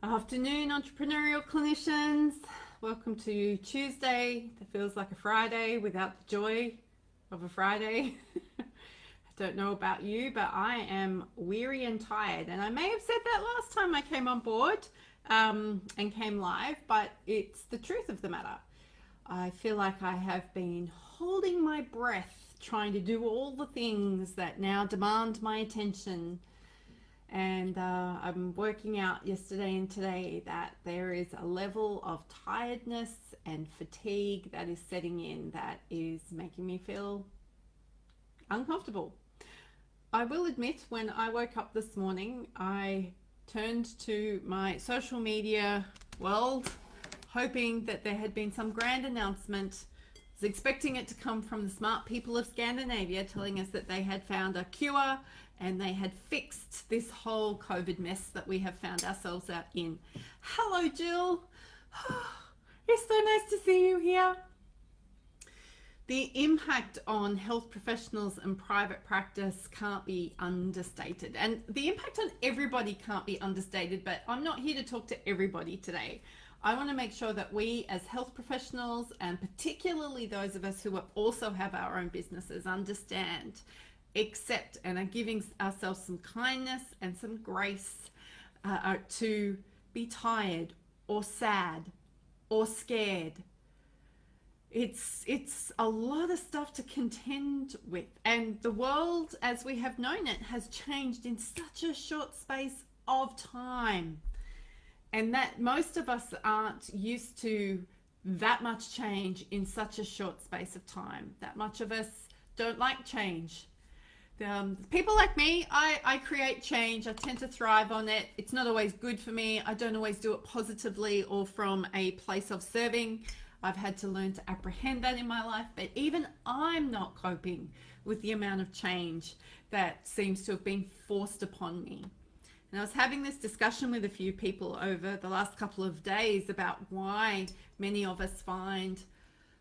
Afternoon, entrepreneurial clinicians. Welcome to Tuesday that feels like a Friday without the joy of a Friday. I don't know about you, but I am weary and tired. And I may have said that last time I came on board and came live, but it's the truth of the matter. I feel like I have been holding my breath, trying to do all the things that now demand my attention. And I'm working out yesterday and today that there is a level of tiredness and fatigue that is setting in that is making me feel uncomfortable. I will admit, when I woke up this morning, I turned to my social media world, hoping that there had been some grand announcement. I was expecting it to come from the smart people of Scandinavia telling us that they had found a cure and they had fixed this whole COVID mess that we have found ourselves out in. Hello, Jill. It's so nice to see you here. The impact on health professionals and private practice can't be understated. And the impact on everybody can't be understated, but I'm not here to talk to everybody today. I want to make sure that we as health professionals, and particularly those of us who also have our own businesses, understand, accept, and are giving ourselves some kindness and some grace to be tired or sad or scared. It's a lot of stuff to contend with, and the world as we have known it has changed in such a short space of time, and that most of us aren't used to that much change in such a short space of time. That much of us don't like change. People like me, I create change. I tend to thrive on it. It's not always good for me. I don't always do it positively or from a place of serving. I've had to learn to apprehend that in my life, but even I'm not coping with the amount of change that seems to have been forced upon me. And I was having this discussion with a few people over the last couple of days about why many of us find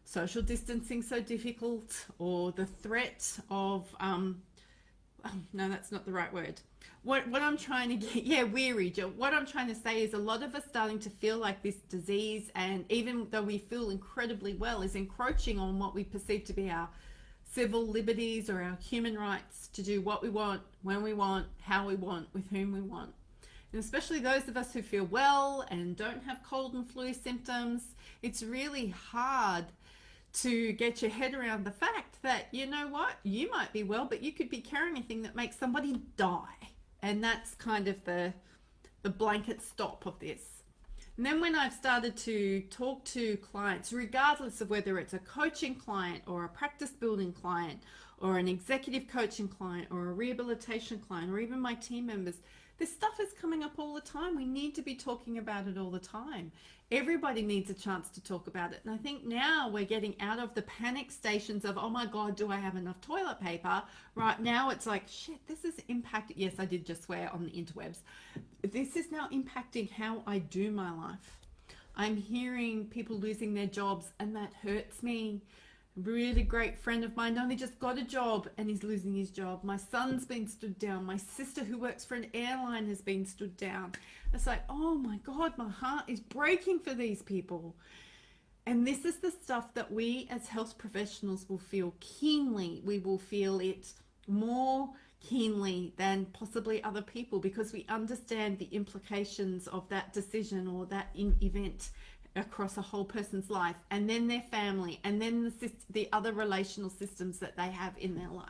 social distancing so difficult, or the threat of no, that's not the right word. What I'm trying to get, weary, Jill. What I'm trying to say is a lot of us starting to feel like this disease, and even though we feel incredibly well, is encroaching on what we perceive to be our civil liberties or our human rights to do what we want, when we want, how we want, with whom we want. And especially those of us who feel well and don't have cold and flu symptoms, it's really hard to get your head around the fact that, you know what, you might be well, but you could be carrying a thing that makes somebody die. And that's kind of the blanket stop of this. And then when I've started to talk to clients, regardless of whether it's a coaching client or a practice building client or an executive coaching client or a rehabilitation client or even my team members, this stuff is coming up all the time. We need to be talking about it all the time. Everybody needs a chance to talk about it. And I think now we're getting out of the panic stations of, oh my God, do I have enough toilet paper? Right now it's like, shit, this is impacting. Yes, I did just swear on the interwebs. This is now impacting how I do my life. I'm hearing people losing their jobs, and that hurts me. A really great friend of mine only just got a job and he's losing his job. My son's been stood down. My sister, who works for an airline, has been stood down. It's like, oh my God, my heart is breaking for these people. And this is the stuff that we as health professionals will feel keenly. We will feel it more keenly than possibly other people, because we understand the implications of that decision or that event across a whole person's life, and then their family, and then the other relational systems that they have in their life.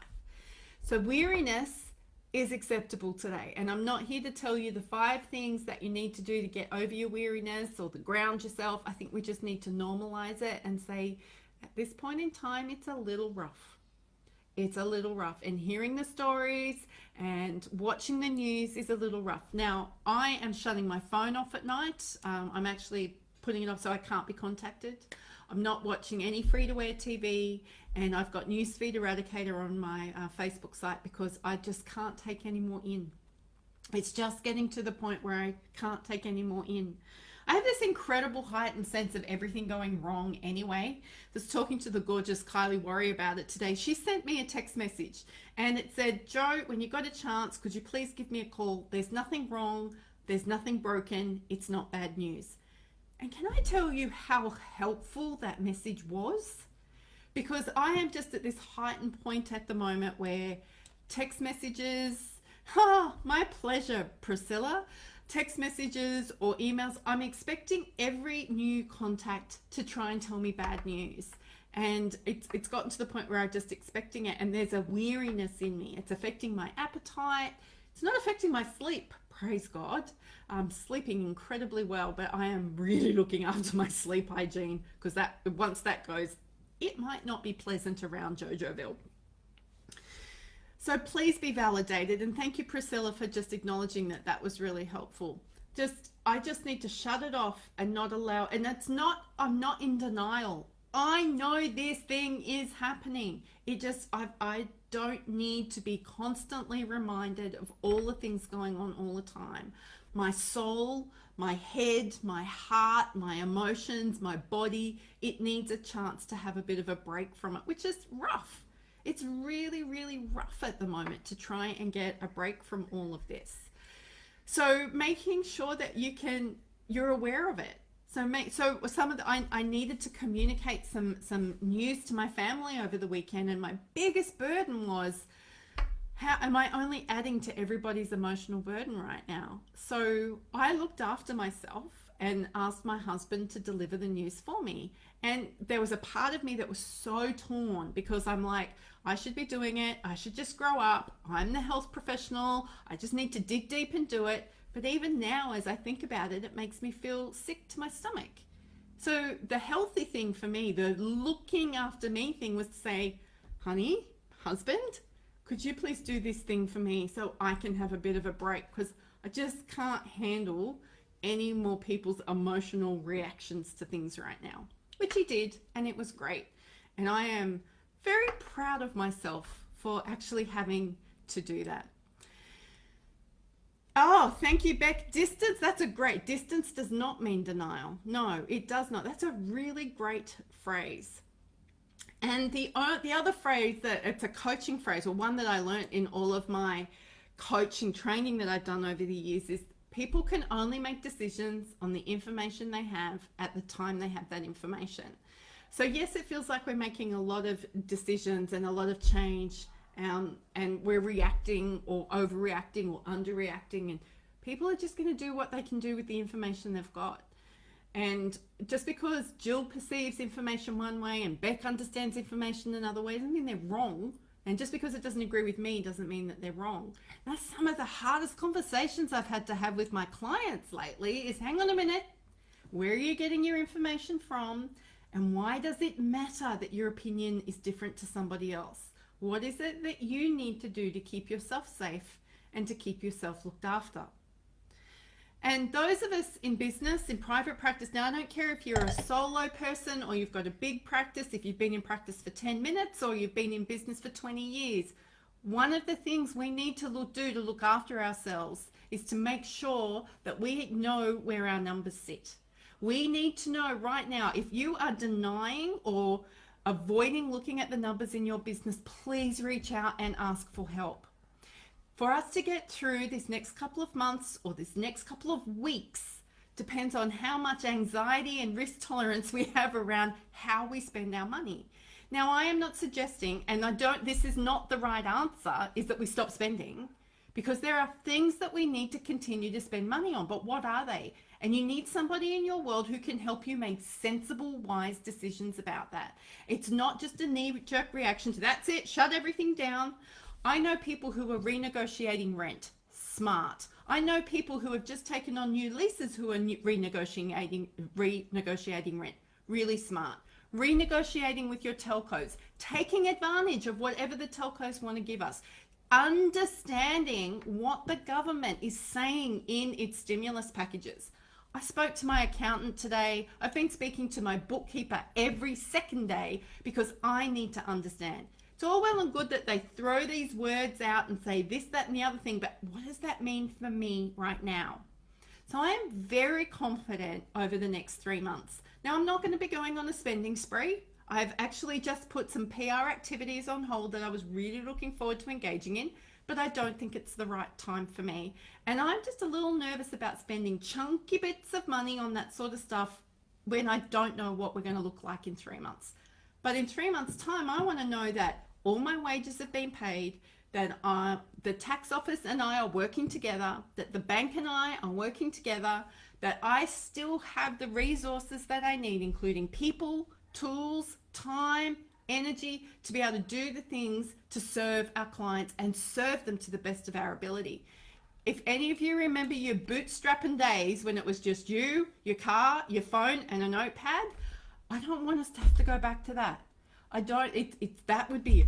So weariness is acceptable today, and I'm not here to tell you the 5 things that you need to do to get over your weariness or to ground yourself. I think we just need to normalize it and say, at this point in time, it's a little rough. It's a little rough, and hearing the stories and watching the news is a little rough. Now, I am shutting my phone off at night. I'm actually putting it off so I can't be contacted. I'm not watching any free-to-air TV, and I've got Newsfeed Eradicator on my Facebook site because I just can't take any more in. It's just getting to the point where I can't take any more in. I have this incredible heightened sense of everything going wrong anyway. I was talking to the gorgeous Kylie Worry about it today. She sent me a text message and it said, "Joe, when you got a chance, could you please give me a call? There's nothing wrong. There's nothing broken. It's not bad news. And can I tell you how helpful that message was? Because I am just at this heightened point at the moment where text messages, my pleasure, Priscilla, text messages or emails, I'm expecting every new contact to try and tell me bad news. And it's gotten to the point where I'm just expecting it, and there's a weariness in me. It's affecting my appetite. It's not affecting my sleep, praise God. I'm sleeping incredibly well, but I am really looking after my sleep hygiene, because that once that goes, it might not be pleasant around Jojoville. So please be validated, and thank you, Priscilla, for just acknowledging that. That was really helpful. I just need to shut it off and not allow, and I'm not in denial. I know this thing is happening. I don't need to be constantly reminded of all the things going on all the time. My soul, my head, my heart, my emotions, my body, it needs a chance to have a bit of a break from it, which is rough. It's really, really rough at the moment to try and get a break from all of this. So making sure that you're aware of it. So I needed to communicate some news to my family over the weekend, and my biggest burden was, how am I only adding to everybody's emotional burden right now? So I looked after myself and asked my husband to deliver the news for me. And there was a part of me that was so torn, because I'm like, I should be doing it. I should just grow up. I'm the health professional. I just need to dig deep and do it. But even now, as I think about it, it makes me feel sick to my stomach. So the healthy thing for me, the looking after me thing, was to say, honey, husband, could you please do this thing for me so I can have a bit of a break? Because I just can't handle any more people's emotional reactions to things right now, which he did, and it was great. And I am very proud of myself for actually having to do that. Oh, thank you, Beck. Distance, that's a great. Distance does not mean denial. No, it does not. That's a really great phrase. And the other phrase, that it's a coaching phrase, or one that I learned in all of my coaching training that I've done over the years, is people can only make decisions on the information they have at the time they have that information. So yes, it feels like we're making a lot of decisions and a lot of change, and we're reacting or overreacting or underreacting, and people are just going to do what they can do with the information they've got. And just because Jill perceives information one way and Beck understands information another way doesn't mean they're wrong. And just because it doesn't agree with me doesn't mean that they're wrong. That's some of the hardest conversations I've had to have with my clients lately is, hang on a minute, where are you getting your information from? And why does it matter that your opinion is different to somebody else? What is it that you need to do to keep yourself safe and to keep yourself looked after? And those of us in business, in private practice, now I don't care if you're a solo person or you've got a big practice, if you've been in practice for 10 minutes or you've been in business for 20 years, one of the things we need to do to look after ourselves is to make sure that we know where our numbers sit. We need to know right now, if you are denying or avoiding looking at the numbers in your business, please reach out and ask for help. For us to get through this next couple of months or this next couple of weeks depends on how much anxiety and risk tolerance we have around how we spend our money. Now, I am not suggesting, and this is not the right answer, is that we stop spending, because there are things that we need to continue to spend money on, but what are they? And you need somebody in your world who can help you make sensible, wise decisions about that. It's not just a knee-jerk reaction to, that's it, shut everything down. I know people who are renegotiating rent, smart. I know people who have just taken on new leases who are renegotiating rent, really smart. Renegotiating with your telcos, taking advantage of whatever the telcos want to give us. Understanding what the government is saying in its stimulus packages. I spoke to my accountant today. I've been speaking to my bookkeeper every second day because I need to understand. It's all well and good that they throw these words out and say this, that, and the other thing, but what does that mean for me right now? So I am very confident over the next 3 months. Now, I'm not going to be going on a spending spree. I've actually just put some PR activities on hold that I was really looking forward to engaging in. but I don't think it's the right time for me. And I'm just a little nervous about spending chunky bits of money on that sort of stuff when I don't know what we're going to look like in 3 months. But in 3 months' time, I want to know that all my wages have been paid, that the tax office and I are working together, that the bank and I are working together, that I still have the resources that I need, including people, tools, time, energy, to be able to do the things to serve our clients and serve them to the best of our ability. If any of you remember your bootstrapping days when it was just you, your car, your phone, and a notepad, I don't want us to have to go back to that. I don't, that would be,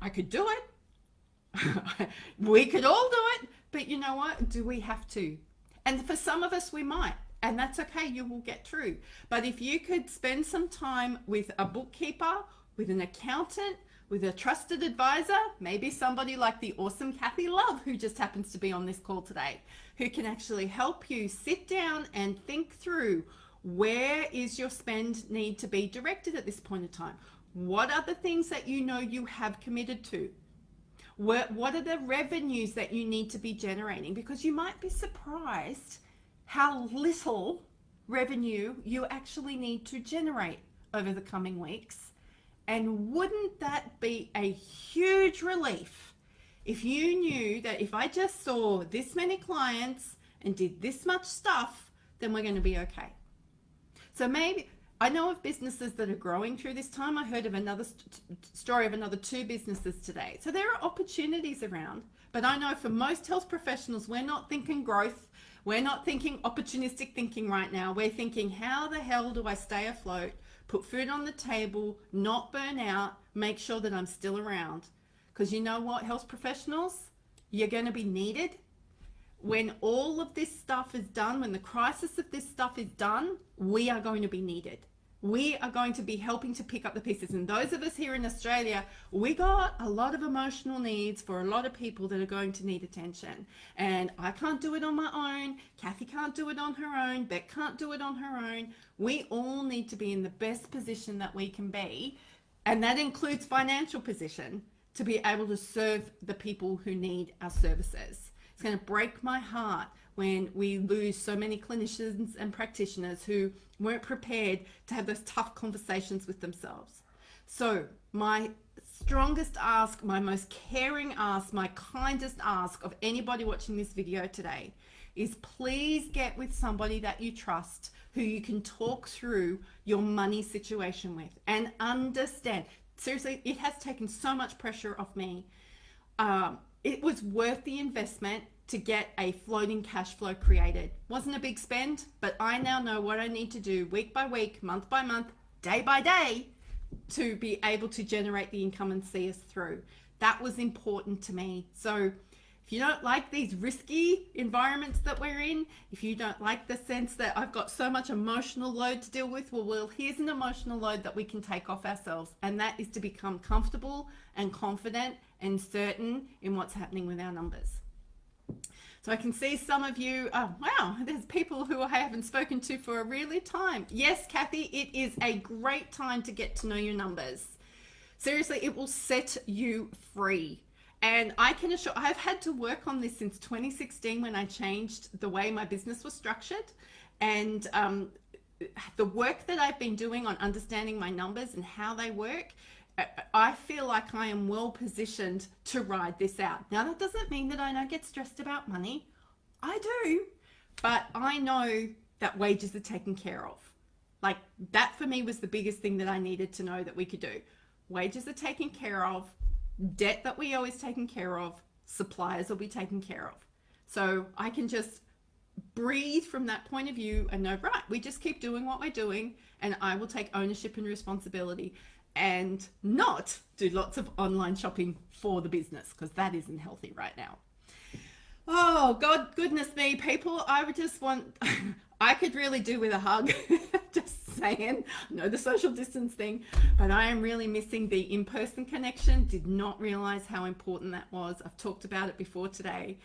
I could do it. We could all do it, but you know what? Do we have to? And for some of us, we might, and that's okay. You will get through. But if you could spend some time with a bookkeeper, with an accountant, with a trusted advisor, maybe somebody like the awesome Kathy Love, who just happens to be on this call today, who can actually help you sit down and think through, where is your spend need to be directed at this point in time? What are the things that you know you have committed to? What are the revenues that you need to be generating? Because you might be surprised how little revenue you actually need to generate over the coming weeks. And wouldn't that be a huge relief if you knew that if I just saw this many clients and did this much stuff, then we're going to be okay. So maybe, I know of businesses that are growing through this time. I heard of another story of another 2 businesses today. So there are opportunities around, but I know for most health professionals, we're not thinking growth. We're not thinking opportunistic thinking right now. We're thinking, how the hell do I stay afloat, put food on the table, not burn out, make sure that I'm still around? Because you know what, health professionals, you're going to be needed. When all of this stuff is done, when the crisis of this stuff is done, we are going to be needed. We are going to be helping to pick up the pieces. And those of us here in Australia, we got a lot of emotional needs for a lot of people that are going to need attention. And I can't do it on my own. Kathy can't do it on her own. Beck can't do it on her own. We all need to be in the best position that we can be. And that includes financial position, to be able to serve the people who need our services. It's going to break my heart when we lose so many clinicians and practitioners who weren't prepared to have those tough conversations with themselves. So my strongest ask, my most caring ask, my kindest ask of anybody watching this video today is, please get with somebody that you trust, who you can talk through your money situation with and understand. Seriously, it has taken so much pressure off me. It was worth the investment to get a floating cash flow created. Wasn't a big spend, but I now know what I need to do week by week, month by month, day by day, to be able to generate the income and see us through. That was important to me. So if you don't like these risky environments that we're in, if you don't like the sense that I've got so much emotional load to deal with, well, here's an emotional load that we can take off ourselves. And that is to become comfortable and confident and certain in what's happening with our numbers. So I can see some of you, oh, wow, there's people who I haven't spoken to for a really time. Yes, Kathy, it is a great time to get to know your numbers. Seriously, it will set you free. And I can assure, I've had to work on this since 2016 when I changed the way my business was structured. And the work that I've been doing on understanding my numbers and how they work, I feel like I am well positioned to ride this out. Now, that doesn't mean that I don't get stressed about money. I do, but I know that wages are taken care of. Like, that for me was the biggest thing that I needed to know that we could do. Wages are taken care of, debt that we owe is taken care of, suppliers will be taken care of. So I can just breathe from that point of view and know, right, we just keep doing what we're doing, and I will take ownership and responsibility, and not do lots of online shopping for the business, because that isn't healthy right now. Oh, God, goodness me, people, I would just want, I could really do with a hug, just saying. I know the social distance thing, but I am really missing the in-person connection. Did not realize how important that was. I've talked about it before today.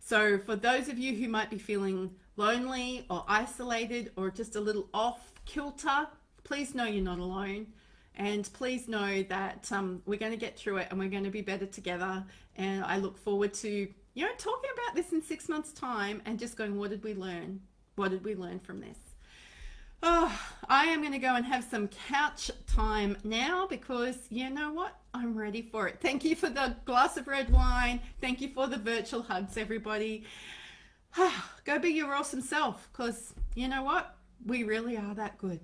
So for those of you who might be feeling lonely or isolated or just a little off kilter, please know you're not alone. And please know that we're going to get through it and we're going to be better together. And I look forward to, talking about this in 6 months' time and just going, what did we learn? What did we learn from this? Oh, I am going to go and have some couch time now because you know what? I'm ready for it. Thank you for the glass of red wine. Thank you for the virtual hugs, everybody. Go be your awesome self because you know what? We really are that good.